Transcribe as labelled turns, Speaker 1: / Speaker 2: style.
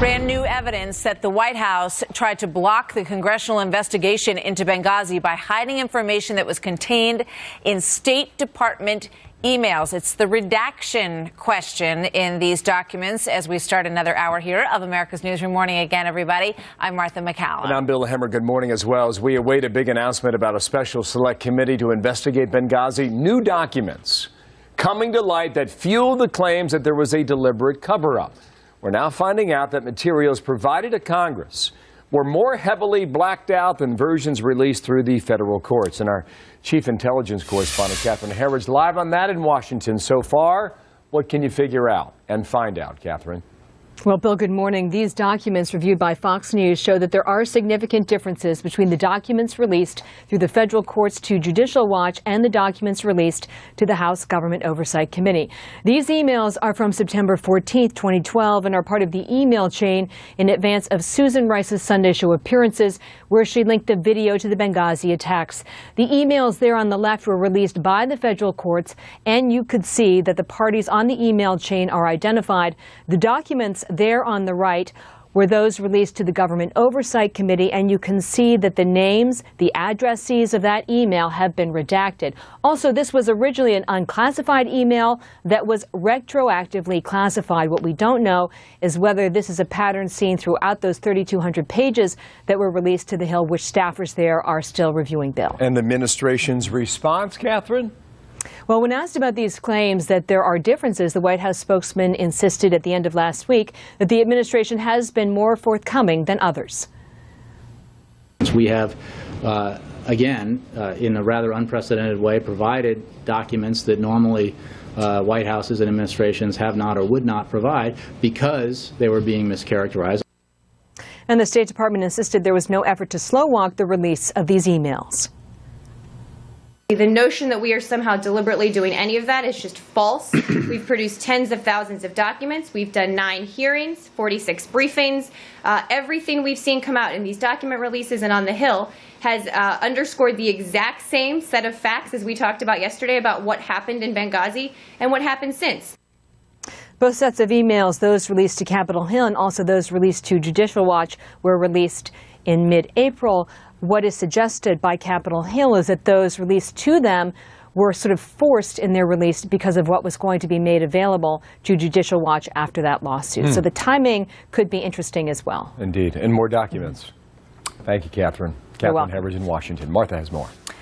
Speaker 1: Brand new evidence that the White House tried to block the congressional investigation into Benghazi by hiding information that was contained in State Department emails. It's the redaction question in these documents as we start another hour here of America's Newsroom. Morning again, everybody. I'm Martha McCallum.
Speaker 2: And I'm Bill Hemmer. Good morning as well. As we await a big announcement about a special select committee to investigate Benghazi, new documents coming to light that fuel the claims that there was a deliberate cover-up. We're now finding out that materials provided to Congress were more heavily blacked out than versions released through the federal courts. And our chief intelligence correspondent, Catherine Herridge, live on that in Washington. So far, what can you figure out and find out, Catherine?
Speaker 3: Well, Bill, good morning. These documents reviewed by Fox News show that there are significant differences between the documents released through the federal courts to Judicial Watch and the documents released to the House Government Oversight Committee. These emails are from September 14th, 2012, and are part of the email chain in advance of Susan Rice's Sunday show appearances, where she linked a video to the Benghazi attacks. The emails there on the left were released by the federal courts, and you could see that the parties on the email chain are identified. The documents there on the right were those released to the Government Oversight Committee, and you can see that the names, the addressees of that email have been redacted. Also, this was originally an unclassified email that was retroactively classified. What we don't know is whether this is a pattern seen throughout those 3,200 pages that were released to the Hill, which staffers there are still reviewing, Bill.
Speaker 2: And the administration's response, Catherine?
Speaker 3: Well, when asked about these claims that there are differences, the White House spokesman insisted at the end of last week that the administration has been more forthcoming than others.
Speaker 4: We have, again, in a rather unprecedented way, provided documents that normally White Houses and administrations have not or would not provide because they were being mischaracterized.
Speaker 3: And the State Department insisted there was no effort to slow walk the release of these emails.
Speaker 5: The notion that we are somehow deliberately doing any of that is just false. We've produced tens of thousands of documents. We've done 9 hearings, 46 briefings. Everything we've seen come out in these document releases and on the Hill has underscored the exact same set of facts as we talked about yesterday about what happened in Benghazi and what happened since.
Speaker 3: Both sets of emails, those released to Capitol Hill and also those released to Judicial Watch, were released in mid-April. What is suggested by Capitol Hill is that those released to them were sort of forced in their release because of what was going to be made available to Judicial Watch after that lawsuit. So the timing could be interesting as well.
Speaker 2: Indeed. And more documents. Thank you, Catherine. Catherine Herridge in Washington. Martha has more.